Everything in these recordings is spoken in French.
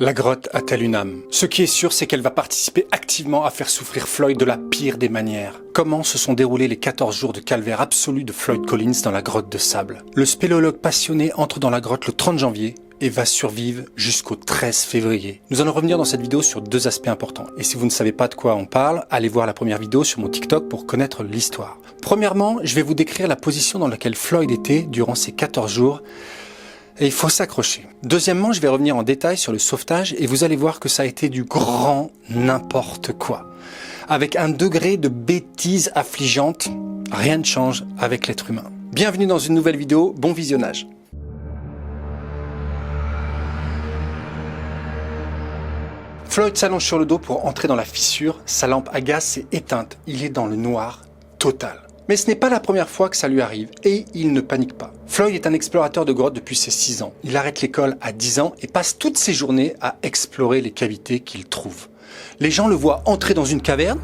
La grotte a-t-elle une âme? Ce qui est sûr, c'est qu'elle va participer activement à faire souffrir Floyd de la pire des manières. Comment se sont déroulés les 14 jours de calvaire absolu de Floyd Collins dans la grotte de sable? Le spéléologue passionné entre dans la grotte le 30 janvier et va survivre jusqu'au 13 février. Nous allons revenir dans cette vidéo sur deux aspects importants. Et si vous ne savez pas de quoi on parle, allez voir la première vidéo sur mon TikTok pour connaître l'histoire. Premièrement, je vais vous décrire la position dans laquelle Floyd était durant ces 14 jours. Et il faut s'accrocher. Deuxièmement, je vais revenir en détail sur le sauvetage et vous allez voir que ça a été du grand n'importe quoi. Avec un degré de bêtise affligeante, rien ne change avec l'être humain. Bienvenue dans une nouvelle vidéo, bon visionnage. Floyd s'allonge sur le dos pour entrer dans la fissure, sa lampe à gaz s'est éteinte, il est dans le noir total. Mais ce n'est pas la première fois que ça lui arrive et il ne panique pas. Floyd est un explorateur de grottes depuis ses 6 ans. Il arrête l'école à 10 ans et passe toutes ses journées à explorer les cavités qu'il trouve. Les gens le voient entrer dans une caverne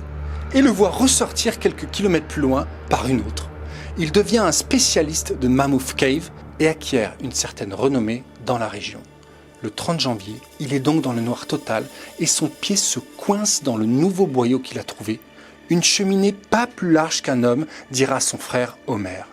et le voient ressortir quelques kilomètres plus loin par une autre. Il devient un spécialiste de Mammoth Cave et acquiert une certaine renommée dans la région. Le 30 janvier, il est donc dans le noir total et son pied se coince dans le nouveau boyau qu'il a trouvé. Une cheminée pas plus large qu'un homme, dira son frère Homer.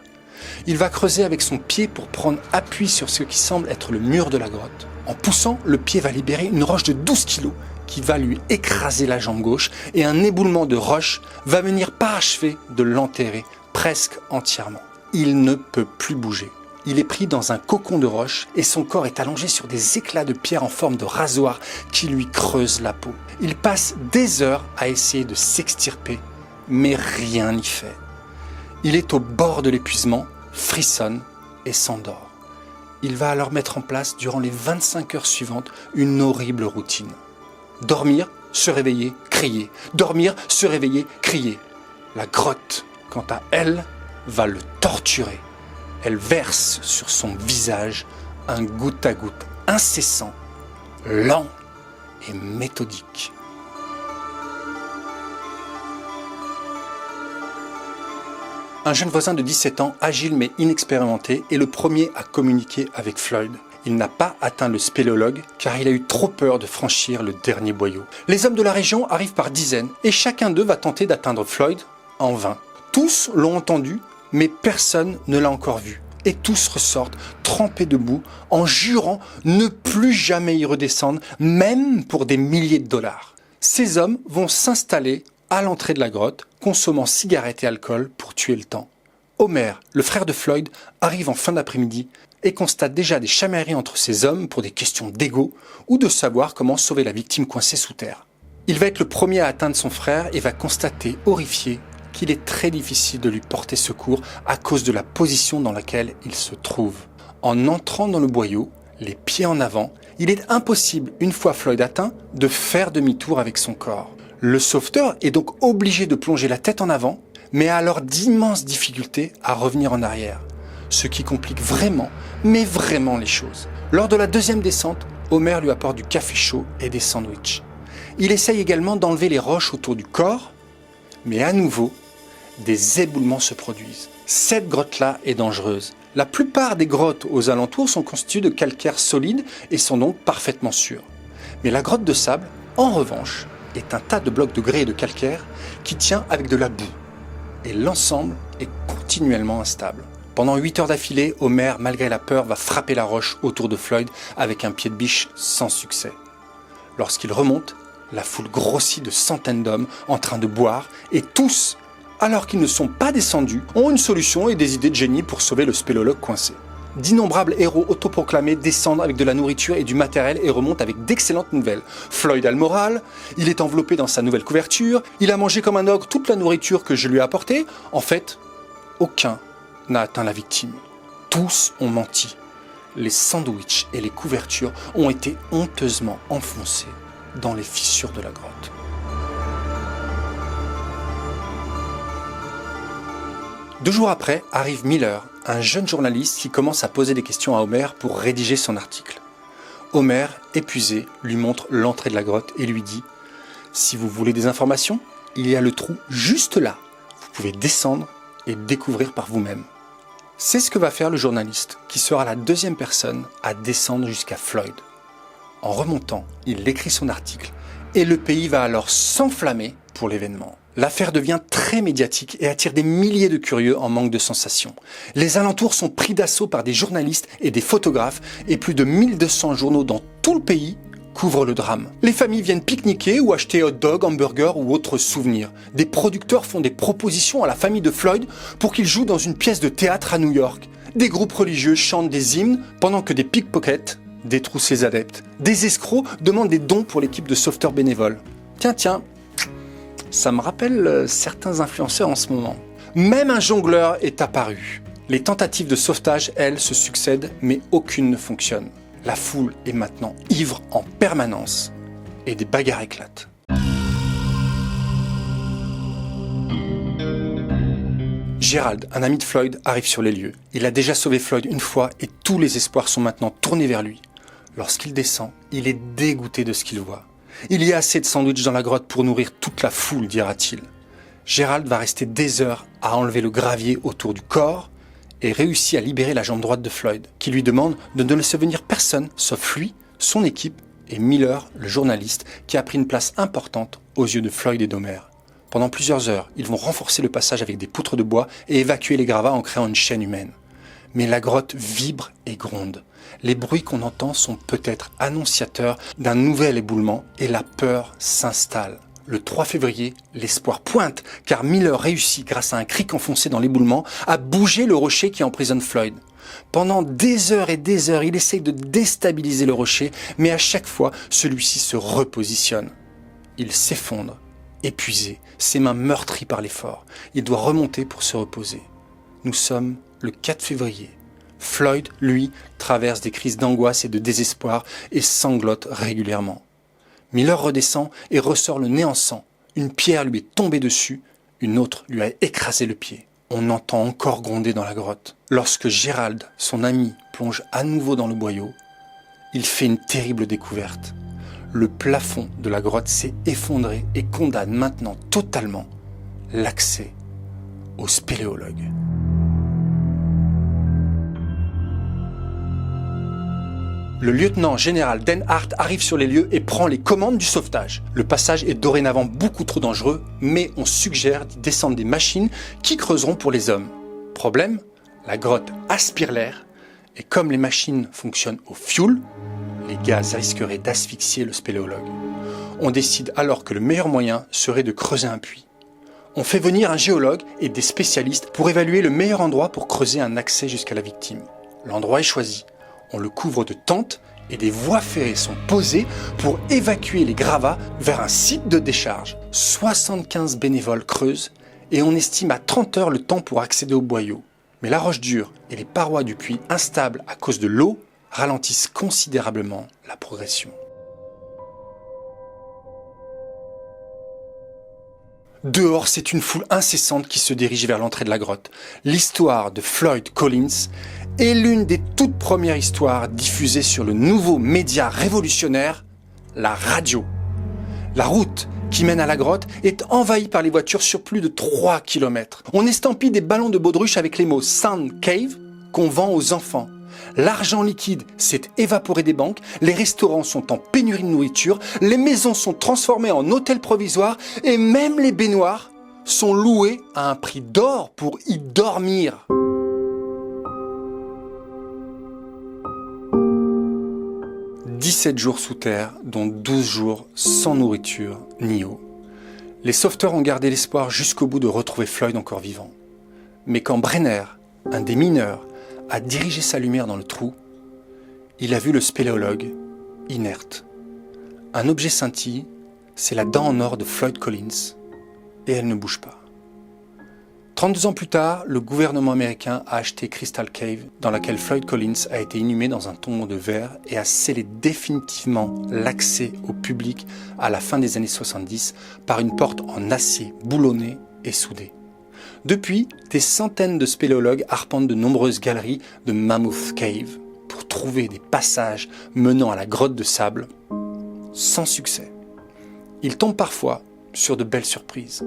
Il va creuser avec son pied pour prendre appui sur ce qui semble être le mur de la grotte. En poussant, le pied va libérer une roche de 12 kilos qui va lui écraser la jambe gauche et un éboulement de roche va venir parachever de l'enterrer presque entièrement. Il ne peut plus bouger. Il est pris dans un cocon de roche et son corps est allongé sur des éclats de pierre en forme de rasoir qui lui creusent la peau. Il passe des heures à essayer de s'extirper, mais rien n'y fait. Il est au bord de l'épuisement, frissonne et s'endort. Il va alors mettre en place, durant les 25 heures suivantes, une horrible routine. Dormir, se réveiller, crier. Dormir, se réveiller, crier. La grotte, quant à elle, va le torturer. Elle verse sur son visage un goutte à goutte incessant, lent et méthodique. Un jeune voisin de 17 ans, agile mais inexpérimenté, est le premier à communiquer avec Floyd. Il n'a pas atteint le spéléologue car il a eu trop peur de franchir le dernier boyau. Les hommes de la région arrivent par dizaines et chacun d'eux va tenter d'atteindre Floyd en vain. Tous l'ont entendu, mais personne ne l'a encore vu. Et tous ressortent trempés de boue en jurant ne plus jamais y redescendre, même pour des milliers de dollars. Ces hommes vont s'installer à l'entrée de la grotte, consommant cigarettes et alcool pour tuer le temps. Homer, le frère de Floyd, arrive en fin d'après-midi et constate déjà des chamailleries entre ces hommes pour des questions d'ego ou de savoir comment sauver la victime coincée sous terre. Il va être le premier à atteindre son frère et va constater, horrifié, qu'il est très difficile de lui porter secours à cause de la position dans laquelle il se trouve. En entrant dans le boyau, les pieds en avant, il est impossible, une fois Floyd atteint, de faire demi-tour avec son corps. Le sauveteur est donc obligé de plonger la tête en avant, mais a alors d'immenses difficultés à revenir en arrière, ce qui complique vraiment, mais vraiment les choses. Lors de la deuxième descente, Homer lui apporte du café chaud et des sandwichs. Il essaye également d'enlever les roches autour du corps, mais à nouveau, des éboulements se produisent. Cette grotte-là est dangereuse. La plupart des grottes aux alentours sont constituées de calcaire solide et sont donc parfaitement sûres. Mais la grotte de sable, en revanche, est un tas de blocs de grès et de calcaire qui tient avec de la boue. Et l'ensemble est continuellement instable. Pendant 8 heures d'affilée, Homer, malgré la peur, va frapper la roche autour de Floyd avec un pied de biche sans succès. Lorsqu'il remonte, la foule grossit de centaines d'hommes en train de boire et tous, alors qu'ils ne sont pas descendus, ont une solution et des idées de génie pour sauver le spéléologue coincé. D'innombrables héros autoproclamés descendent avec de la nourriture et du matériel et remontent avec d'excellentes nouvelles. Floyd a le moral, il est enveloppé dans sa nouvelle couverture, il a mangé comme un ogre toute la nourriture que je lui ai apportée. En fait, aucun n'a atteint la victime. Tous ont menti. Les sandwichs et les couvertures ont été honteusement enfoncés dans les fissures de la grotte. Deux jours après, arrive Miller, un jeune journaliste qui commence à poser des questions à Homer pour rédiger son article. Homer, épuisé, lui montre l'entrée de la grotte et lui dit « Si vous voulez des informations, il y a le trou juste là. Vous pouvez descendre et découvrir par vous-même. » C'est ce que va faire le journaliste, qui sera la deuxième personne à descendre jusqu'à Floyd. En remontant, il écrit son article et le pays va alors s'enflammer pour l'événement. L'affaire devient très médiatique et attire des milliers de curieux en manque de sensations. Les alentours sont pris d'assaut par des journalistes et des photographes et plus de 1200 journaux dans tout le pays couvrent le drame. Les familles viennent pique-niquer ou acheter hot dogs, hamburgers ou autres souvenirs. Des producteurs font des propositions à la famille de Floyd pour qu'il joue dans une pièce de théâtre à New York. Des groupes religieux chantent des hymnes pendant que des pickpockets détroussent les adeptes. Des escrocs demandent des dons pour l'équipe de sauveteurs bénévoles. Tiens, ça me rappelle certains influenceurs en ce moment. Même un jongleur est apparu. Les tentatives de sauvetage, elles, se succèdent, mais aucune ne fonctionne. La foule est maintenant ivre en permanence et des bagarres éclatent. Gerald, un ami de Floyd, arrive sur les lieux. Il a déjà sauvé Floyd une fois et tous les espoirs sont maintenant tournés vers lui. Lorsqu'il descend, il est dégoûté de ce qu'il voit. Il y a assez de sandwichs dans la grotte pour nourrir toute la foule, dira-t-il. Gerald va rester des heures à enlever le gravier autour du corps et réussit à libérer la jambe droite de Floyd, qui lui demande de ne laisser venir personne, sauf lui, son équipe et Miller, le journaliste, qui a pris une place importante aux yeux de Floyd et d'Homer. Pendant plusieurs heures, ils vont renforcer le passage avec des poutres de bois et évacuer les gravats en créant une chaîne humaine. Mais la grotte vibre et gronde. Les bruits qu'on entend sont peut-être annonciateurs d'un nouvel éboulement et la peur s'installe. Le 3 février, l'espoir pointe, car Miller réussit, grâce à un cric enfoncé dans l'éboulement, à bouger le rocher qui emprisonne Floyd. Pendant des heures et des heures, il essaye de déstabiliser le rocher, mais à chaque fois, celui-ci se repositionne. Il s'effondre, épuisé, ses mains meurtries par l'effort. Il doit remonter pour se reposer. Nous sommes le 4 février. Floyd, lui, traverse des crises d'angoisse et de désespoir et sanglote régulièrement. Miller redescend et ressort le nez en sang. Une pierre lui est tombée dessus, une autre lui a écrasé le pied. On entend encore gronder dans la grotte. Lorsque Gerald, son ami, plonge à nouveau dans le boyau, il fait une terrible découverte. Le plafond de la grotte s'est effondré et condamne maintenant totalement l'accès aux spéléologues. Le lieutenant-général Den Hart arrive sur les lieux et prend les commandes du sauvetage. Le passage est dorénavant beaucoup trop dangereux, mais on suggère d'y descendre des machines qui creuseront pour les hommes. Problème, la grotte aspire l'air, et comme les machines fonctionnent au fioul, les gaz risqueraient d'asphyxier le spéléologue. On décide alors que le meilleur moyen serait de creuser un puits. On fait venir un géologue et des spécialistes pour évaluer le meilleur endroit pour creuser un accès jusqu'à la victime. L'endroit est choisi. On le couvre de tentes et des voies ferrées sont posées pour évacuer les gravats vers un site de décharge. 75 bénévoles creusent et on estime à 30 heures le temps pour accéder au boyau. Mais la roche dure et les parois du puits instables à cause de l'eau ralentissent considérablement la progression. Dehors, c'est une foule incessante qui se dirige vers l'entrée de la grotte. L'histoire de Floyd Collins est l'une des toutes premières histoires diffusées sur le nouveau média révolutionnaire, la radio. La route qui mène à la grotte est envahie par les voitures sur plus de 3 km. On estampille des ballons de baudruche avec les mots Sound Cave qu'on vend aux enfants. L'argent liquide s'est évaporé des banques, les restaurants sont en pénurie de nourriture, les maisons sont transformées en hôtels provisoires et même les baignoires sont louées à un prix d'or pour y dormir. « 17 jours sous terre, dont 12 jours sans nourriture ni eau. Les sauveteurs ont gardé l'espoir jusqu'au bout de retrouver Floyd encore vivant. Mais quand Brenner, un des mineurs, a dirigé sa lumière dans le trou, il a vu le spéléologue inerte. Un objet scintille, c'est la dent en or de Floyd Collins, et elle ne bouge pas. 32 ans plus tard, le gouvernement américain a acheté Crystal Cave, dans laquelle Floyd Collins a été inhumé dans un tombeau de verre et a scellé définitivement l'accès au public à la fin des années 70 par une porte en acier boulonné et soudé. Depuis, des centaines de spéléologues arpentent de nombreuses galeries de Mammoth Cave pour trouver des passages menant à la grotte de sable, sans succès. Ils tombent parfois sur de belles surprises.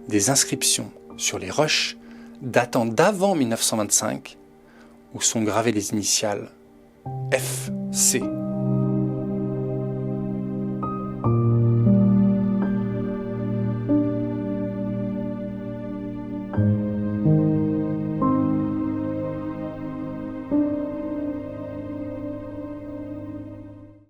Des inscriptions sur les roches datant d'avant 1925 où sont gravées les initiales FC.